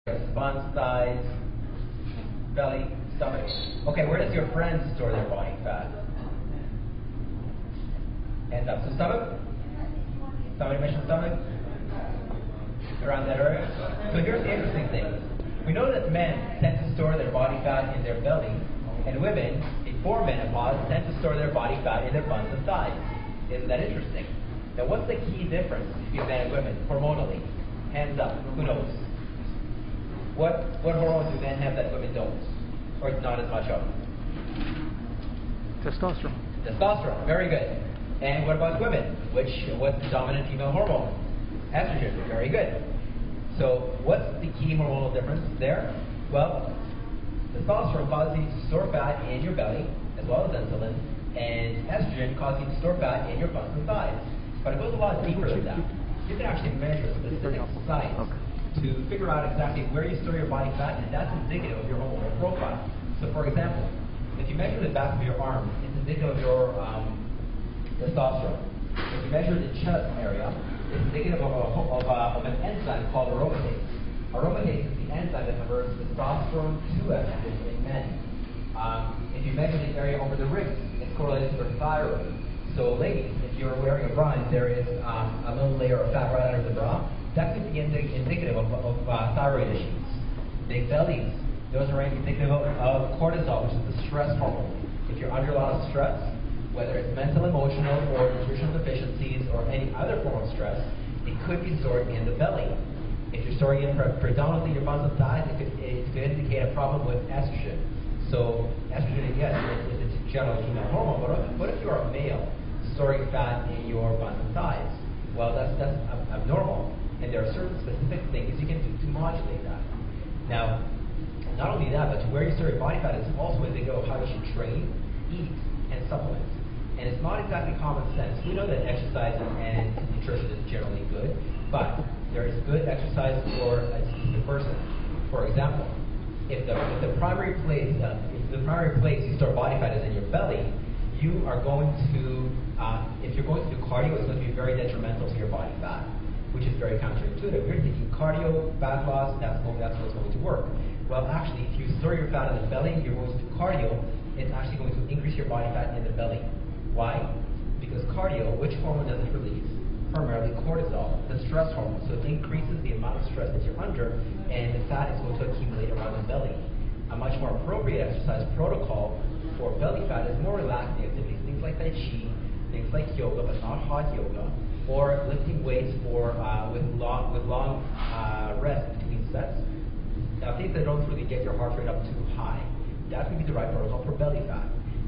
Buns, thighs, belly, stomach. Okay, where does your friend store their body fat? Hands up. So stomach? Somebody mentioned stomach? Around that area? So here's the interesting thing. We know that men tend to store their body fat in their belly, and women, before menopause, tend to store their body fat in their buns and thighs. Isn't that interesting? Now what's the key difference between men and women, hormonally? Hands up. Who knows? What hormones do men have that women don't? Or not as much of? Testosterone. Testosterone. Very good. And what about women? What's the dominant female hormone? Estrogen. Very good. So what's the key hormonal difference there? Well, testosterone causes you to store fat in your belly, as well as insulin, and estrogen causes you to store fat in your buns and thighs. But it goes a lot deeper than that. You can actually measure specific sites to figure out exactly where you store your body fat, and that's indicative of your hormonal profile. So for example, if you measure the back of your arm, it's indicative of your testosterone. If you measure the chest area, it's indicative of an enzyme called aromatase. Aromatase is the enzyme that converts testosterone to estrogen in men. If you measure the area over the ribs, it's correlated to your thyroid. So ladies, if you're wearing a bra and there is a little layer of fat right under the bra, that could be indicative of thyroid issues. Big bellies, those are indicative of cortisol, which is the stress hormone. If you're under a lot of stress, whether it's mental, emotional, or nutritional deficiencies, or any other form of stress, it could be stored in the belly. If you're storing it predominantly in your buns and thighs, it could indicate a problem with estrogen. So estrogen, yes, it's a general female hormone, but what if you're a male storing fat in your buns and thighs? Well, that's abnormal. And there are certain specific things you can do to modulate that. Now, not only that, but to where you store your body fat is also indicative of how you should train, eat, and supplement. And it's not exactly common sense. We know that exercise and nutrition is generally good, but there is good exercise for a specific person. For example, if the primary place you store body fat is in your belly, you are going to, if you're going to do cardio, it's going to be very detrimental to your body fat, which is very counterintuitive. You're thinking cardio, fat loss, that's what's going to work. Well, actually, if you store your fat in the belly, you're going to do cardio, it's actually going to increase your body fat in the belly. Why? Because cardio, which hormone does it release? Primarily cortisol, the stress hormone. So it increases the amount of stress that you're under, and the fat is going to accumulate around the belly. A much more appropriate exercise protocol for belly fat is more relaxing activities, things like Tai Chi, things like yoga, but not hot yoga, or lifting weights with long rest between sets. Now, things that don't really get your heart rate up too high. That would be the right protocol for belly fat.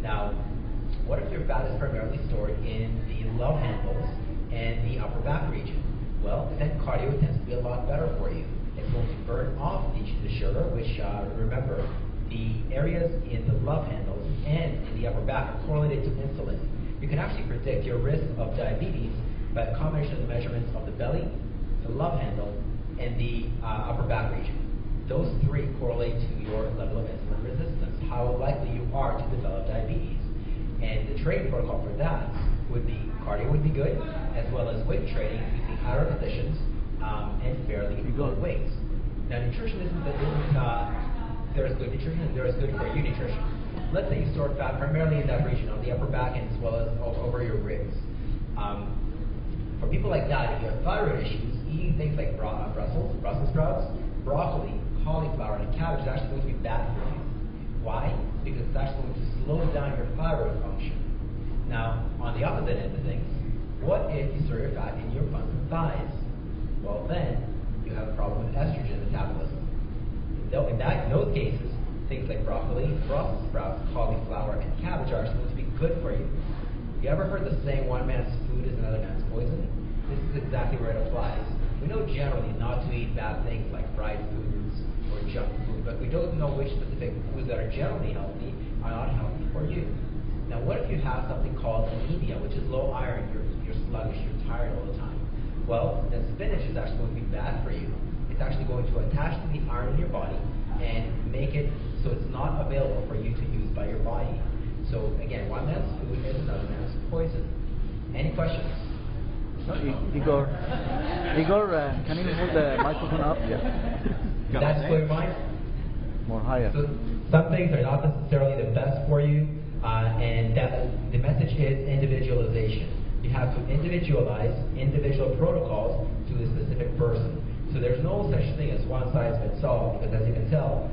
Now, what if your fat is primarily stored in the love handles and the upper back region? Well, then cardio tends to be a lot better for you. It's going to burn off the sugar, which, remember, the areas in the love handles and in the upper back are correlated to insulin. You can actually predict your risk of diabetes by a combination of the measurements of the belly, the love handle, and the upper back region. Those three correlate to your level of insulin resistance, how likely you are to develop diabetes. And the training protocol for that would be cardio would be good, as well as weight training using high repetitions and fairly good weights. Now, nutrition there is good nutrition and there is good for you nutrition. Let's say you store fat primarily in that region, on the upper back end as well as over your ribs. For people like that, if you have thyroid issues, eating things like Brussels sprouts, broccoli, cauliflower, and cabbage is actually going to be bad for you. Why? Because it's actually going to slow down your thyroid function. Now, on the opposite end of things, what if you store your fat in your buns and thighs? Well, then you have a problem with estrogen metabolism. In those cases, things like broccoli, Brussels sprouts, cauliflower, and cabbage are supposed to be good for you. You ever heard the saying, one man's food is another man's poison? This is exactly where it applies. We know generally not to eat bad things like fried foods or junk food, but we don't know which specific foods that are generally healthy are not healthy for you. Now, what if you have something called anemia, which is low iron, you're sluggish, you're tired all the time? Well, then spinach is actually going to be bad for you. It's actually going to attach to the iron in your body and make it so it's not available for you to use by your body. So again, one man's food is another man's poison. Any questions? No, Igor, can you hold the microphone up? Yeah. That's clear mind? More higher. So some things are not necessarily the best for you, and that the message is individualization. You have to individualize individual protocols to a specific person. So there's no such thing as one size fits all, because as you can tell,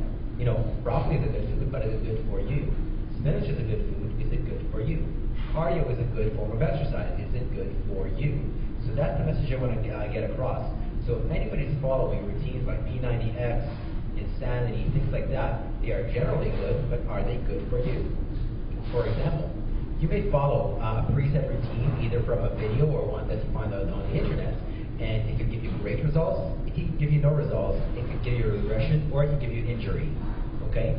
broccoli is a good food, but is it good for you? Spinach is a good food, is it good for you? Cardio is a good form of exercise, is it good for you? So that's the message I want to get across. So if anybody's following routines like P90X, Insanity, things like that, they are generally good, but are they good for you? For example, you may follow a preset routine either from a video or one that you find on the internet, and it can give you great results, it can give you no results, it can give you a regression, or it can give you injury. Okay?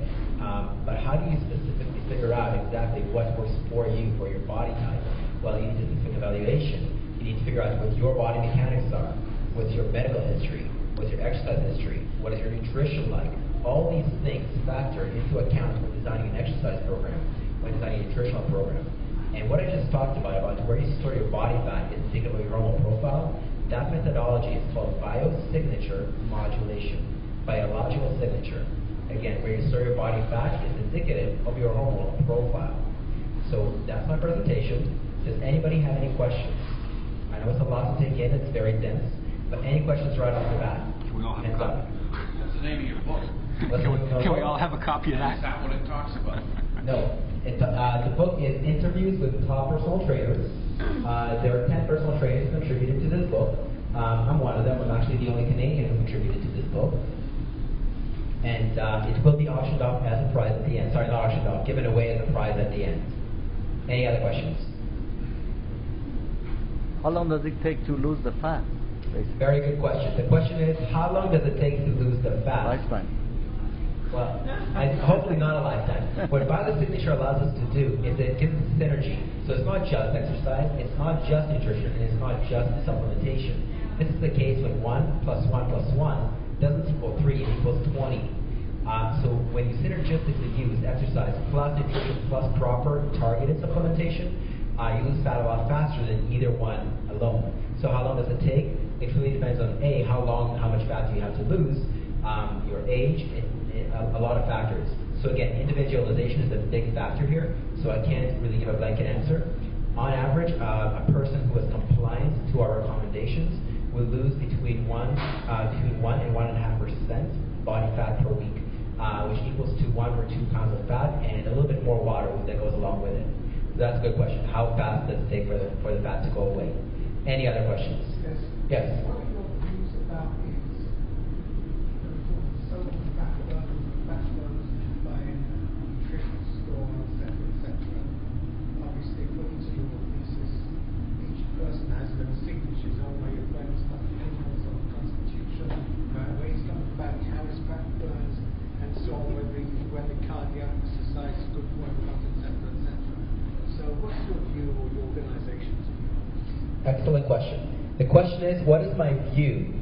But how do you specifically figure out exactly what works for you, for your body type? Well, you need to do some evaluation. You need to figure out what your body mechanics are, what's your medical history, what's your exercise history, what is your nutrition like. All these things factor into account when designing an exercise program, when designing a nutritional program. And what I just talked about where you store your body fat is indicative of your hormonal profile, that methodology is called biosignature modulation, biological signature. Again, where you store your body fat is indicative of your hormonal profile. So that's my presentation. Does anybody have any questions? I know it's a lot to take in, it's very dense, but any questions right off the bat? Can we all have a copy? What's the name of your book? Can we all have a copy of that? Is that what it talks about? No. The book is interviews with top personal trainers. There are 10 personal trainers who contributed to this book. I'm one of them. I'm actually the only Canadian who contributed to this book. And it will be auctioned off as a prize at the end. Sorry, not auctioned off, given away as a prize at the end. Any other questions? How long does it take to lose the fat? Basically? Very good question. The question is, how long does it take to lose the fat? Lifetime. Well, hopefully not a lifetime. What biosignature allows us to do is it gives us synergy. So it's not just exercise, it's not just nutrition, and it's not just supplementation. This is the case when 1 plus 1 plus 1 doesn't equal 3, it equals 20. So when you synergistically use exercise plus nutrition plus proper targeted supplementation, you lose fat a lot faster than either one alone. So how long does it take? It really depends on how much fat do you have to lose, your age, a lot of factors. So again, individualization is a big factor here, so I can't really give a blanket answer. On average, a person who is compliant to our recommendations will lose between 1 and 1.5% body fat per week, which equals to 1 or 2 pounds of fat and a little bit more water that goes along with it. So that's a good question. How fast does it take for the fat to go away? Any other questions? Yes. Yes. What are your views about is so many fat burners buying nutrition store, etc. Obviously, according to your thesis, each person has their signatures on where your burn stuff depending on sort of constitution, where he's coming back, how his fat burns, and so on, when the cardiac exercise is good for him, etc. So what's your view or your organization's view? Excellent question. The question is, what is my view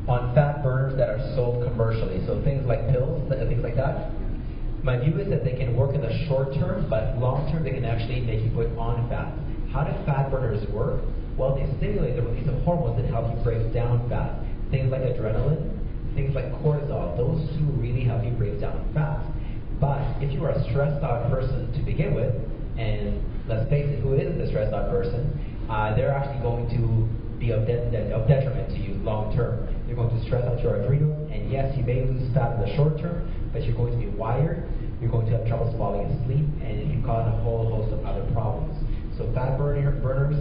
on fat burners that are sold commercially? So things like pills, things like that. My view is that they can work in the short term, but long term they can actually make you put on fat. How do fat burners work? Well, they stimulate the release of hormones that help you break down fat. Things like adrenaline, things like cortisol, those two really help you break down fat. But if you are a stressed out person to begin with, and let's face it, who isn't a stressed out person, they're actually going to be of detriment to you long term. You're going to stress out your adrenals, and yes, you may lose fat in the short term, but you're going to be wired, you're going to have trouble falling asleep, and it can cause a whole host of other problems. So fat burners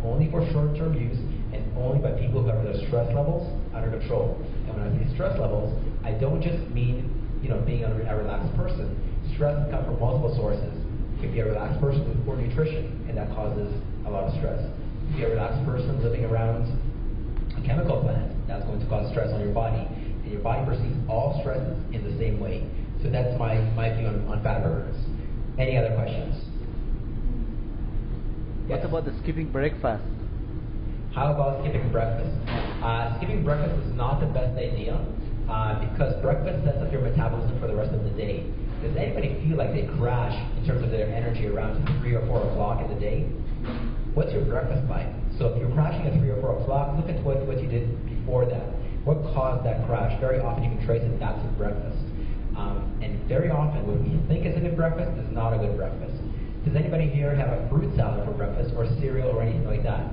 only for short term use, and only by people who have their stress levels under control. And when I say stress levels, I don't just mean being a relaxed person. Stress can come from multiple sources. You can be a relaxed person with poor nutrition, and that causes a lot of stress. You can be a relaxed person living around a chemical plant. That's going to cause stress on your body. And your body perceives all stresses in the same way. So that's my view on fat burners. Any other questions? What about the skipping breakfast? How about skipping breakfast? Skipping breakfast is not the best idea because breakfast sets up your metabolism for the rest of the day. Does anybody feel like they crash in terms of their energy around 3 or 4 o'clock in the day? What's your breakfast like? So if you're crashing at 3 or 4 o'clock, look at what you did before that. what caused that crash? Very often you can trace it back to breakfast. And very often what we think is a good breakfast is not a good breakfast. Does anybody here have a fruit salad for breakfast or cereal or anything like that?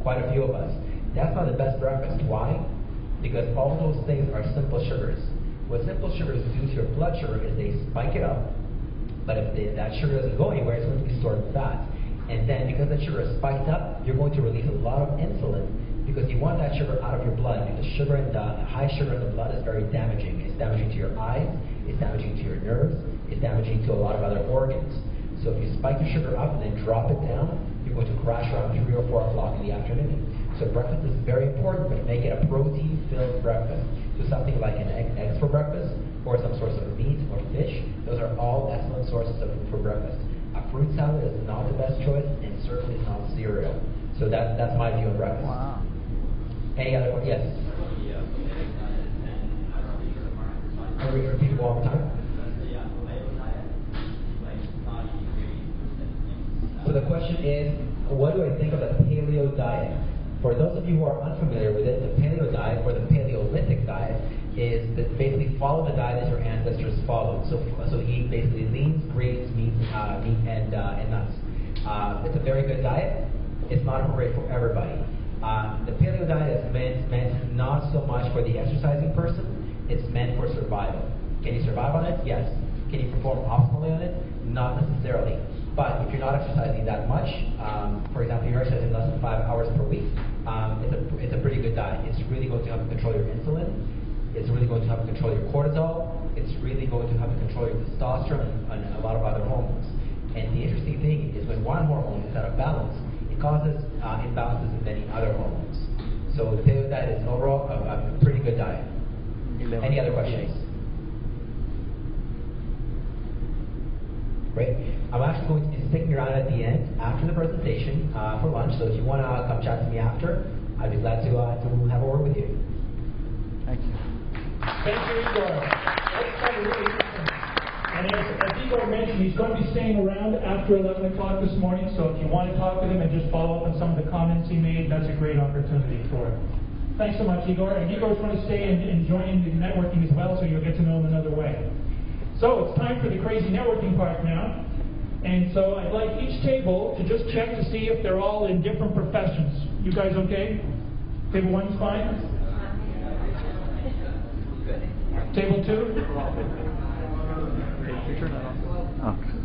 Quite a few of us. That's not the best breakfast. Why? Because all those things are simple sugars. What simple sugars do to your blood sugar is they spike it up, but if that sugar doesn't go anywhere, it's going to be stored in fat. And then because that sugar is spiked up, you're going to release a lot of insulin because you want that sugar out of your blood, because high sugar in the blood is very damaging. It's damaging to your eyes, it's damaging to your nerves, it's damaging to a lot of other organs. So if you spike your sugar up and then drop it down, you're going to crash around 3 or 4 o'clock in the afternoon. So breakfast is very important, but make it a protein-filled breakfast. So something like an eggs for breakfast, or some source of meat or fish. Those are all excellent sources of food for breakfast. A fruit salad is not the best choice, and certainly is not cereal. So that's my view of breakfast. Wow. Any other questions? Yes. Are we repeat it one more time? So the question is, what do I think of the paleo diet? For those of you who are unfamiliar with it, the paleo diet or the Paleolithic diet is that basically follow the diet that your ancestors followed. So eat basically lean, greens, meat, and nuts. It's a very good diet. It's not appropriate for everybody. The paleo diet is meant not so much for the exercising person. It's meant for survival. Can you survive on it? Yes. Can you perform optimally on it? Not necessarily. But if you're not exercising that much, for example, you're exercising less than 5 hours per week, it's a pretty good diet. It's really going to help control your insulin. It's really going to help control your cortisol. It's really going to help control your testosterone and a lot of other hormones. And the interesting thing is when one hormone is out of balance, it causes imbalances in many other hormones. So the paleo diet is overall a pretty good diet. Any other questions? Great. I'm actually going to be sticking around at the end after the presentation for lunch. So if you want to come chat to me after, I'd be glad to have a word with you. Thank you. Thank you, Igor. That's kind of really interesting. And as Igor mentioned, he's going to be staying around after 11 o'clock this morning, so if you want to talk with him and just follow up on some of the comments he made, that's a great opportunity for him. Thanks so much, Igor. And Igor's going to stay and join the networking as well, so you'll get to know him another way. So it's time for the crazy networking part now. And so I'd like each table to just check to see if they're all in different professions. You guys okay? Table 1's fine? Table 2? Okay.